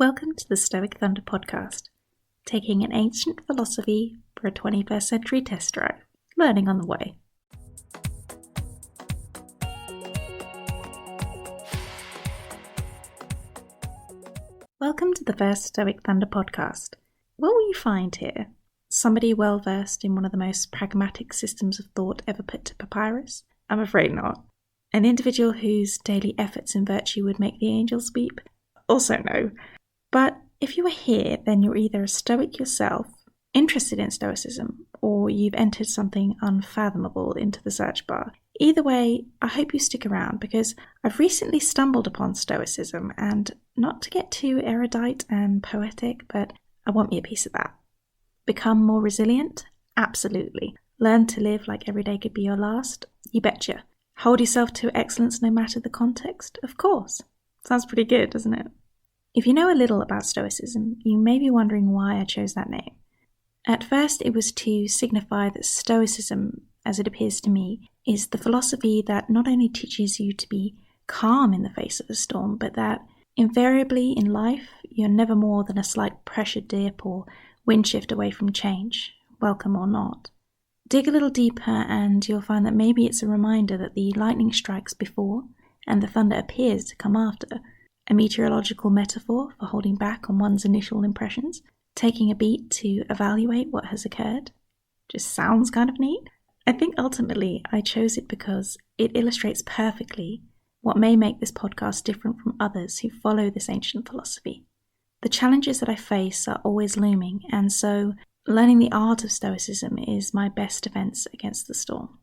Welcome to the Stoic Thunder podcast, taking an ancient philosophy for a 21st century test drive, learning on the way. Welcome to the first Stoic Thunder podcast. What will you find here? Somebody well versed in one of the most pragmatic systems of thought ever put to papyrus? I'm afraid not. An individual whose daily efforts and virtue would make the angels weep? Also no. But if you are here, then you're either a Stoic yourself, interested in Stoicism, or you've entered something unfathomable into the search bar. Either way, I hope you stick around because I've recently stumbled upon Stoicism, and not to get too erudite and poetic, but I want me a piece of that. Become more resilient? Absolutely. Learn to live like every day could be your last? You betcha. Hold yourself to excellence no matter the context? Of course. Sounds pretty good, doesn't it? If you know a little about Stoicism, you may be wondering why I chose that name. At first, it was to signify that Stoicism, as it appears to me, is the philosophy that not only teaches you to be calm in the face of a storm, but that invariably in life, you're never more than a slight pressure dip or wind shift away from change, welcome or not. Dig a little deeper and you'll find that maybe it's a reminder that the lightning strikes before and the thunder appears to come after. A meteorological metaphor for holding back on one's initial impressions, taking a beat to evaluate what has occurred. Just sounds kind of neat. I think ultimately I chose it because it illustrates perfectly what may make this podcast different from others who follow this ancient philosophy. The challenges that I face are always looming, and so learning the art of Stoicism is my best defense against the storm.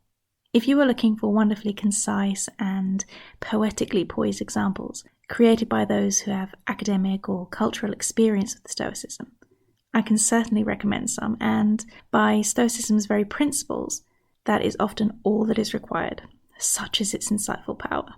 If you were looking for wonderfully concise and poetically poised examples, created by those who have academic or cultural experience with Stoicism, I can certainly recommend some, and by Stoicism's very principles, that is often all that is required, such is its insightful power.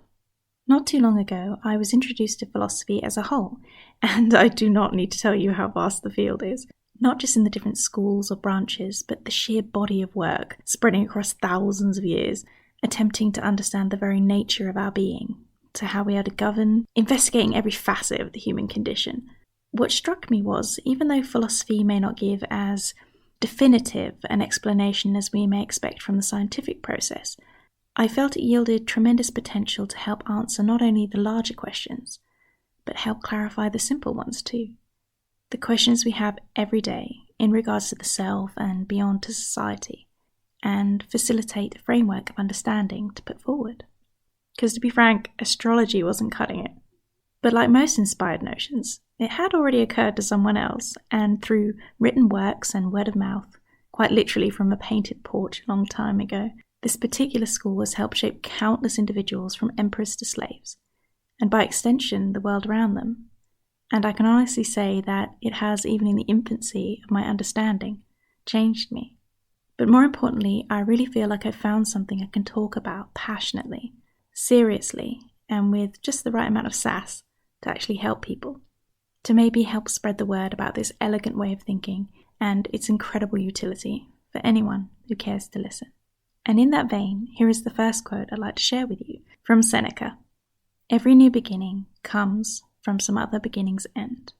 Not too long ago, I was introduced to philosophy as a whole, and I do not need to tell you how vast the field is, not just in the different schools or branches, but the sheer body of work spreading across thousands of years, attempting to understand the very nature of our being, to how we are to govern, investigating every facet of the human condition. What struck me was, even though philosophy may not give as definitive an explanation as we may expect from the scientific process, I felt it yielded tremendous potential to help answer not only the larger questions, but help clarify the simple ones too. The questions we have every day in regards to the self and beyond to society, and facilitate a framework of understanding to put forward. Because to be frank, astrology wasn't cutting it. But like most inspired notions, it had already occurred to someone else, and through written works and word of mouth, quite literally from a painted porch a long time ago, this particular school has helped shape countless individuals from emperors to slaves, and by extension, the world around them. And I can honestly say that it has, even in the infancy of my understanding, changed me. But more importantly, I really feel like I've found something I can talk about passionately, seriously, and with just the right amount of sass to actually help people, to maybe help spread the word about this elegant way of thinking and its incredible utility for anyone who cares to listen. And in that vein, here is the first quote I'd like to share with you from Seneca. Every new beginning comes from some other beginning's end.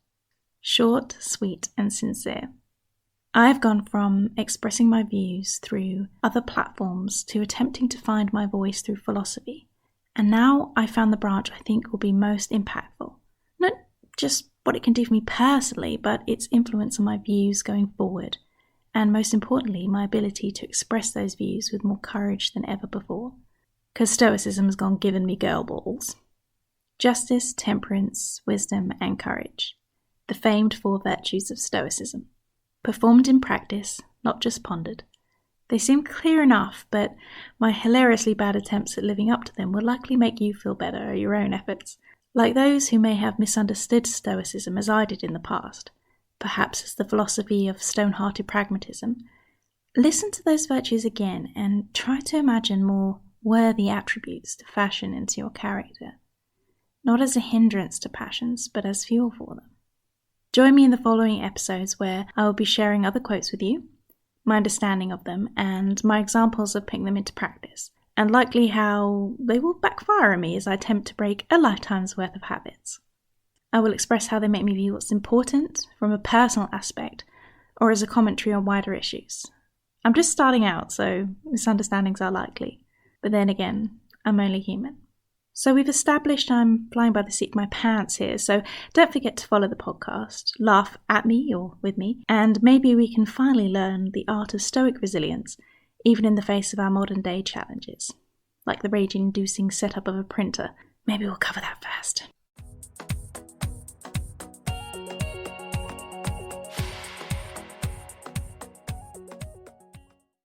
Short, sweet, and sincere. I've gone from expressing my views through other platforms to attempting to find my voice through philosophy. And now I found the branch I think will be most impactful. Not just what it can do for me personally, but its influence on my views going forward. And most importantly, my ability to express those views with more courage than ever before. Because Stoicism has gone given me girl balls. Justice, temperance, wisdom, and courage. The famed four virtues of Stoicism. Performed in practice, not just pondered. They seem clear enough, but my hilariously bad attempts at living up to them will likely make you feel better at your own efforts, like those who may have misunderstood Stoicism as I did in the past, perhaps as the philosophy of stone-hearted pragmatism. Listen to those virtues again and try to imagine more worthy attributes to fashion into your character, not as a hindrance to passions, but as fuel for them. Join me in the following episodes where I will be sharing other quotes with you, my understanding of them, and my examples of putting them into practice, and likely how they will backfire on me as I attempt to break a lifetime's worth of habits. I will express how they make me view what's important from a personal aspect or as a commentary on wider issues. I'm just starting out, so misunderstandings are likely. But then again, I'm only human. So we've established I'm flying by the seat of my pants here, so don't forget to follow the podcast, laugh at me or with me, and maybe we can finally learn the art of Stoic resilience, even in the face of our modern day challenges. Like the rage-inducing setup of a printer. Maybe we'll cover that first.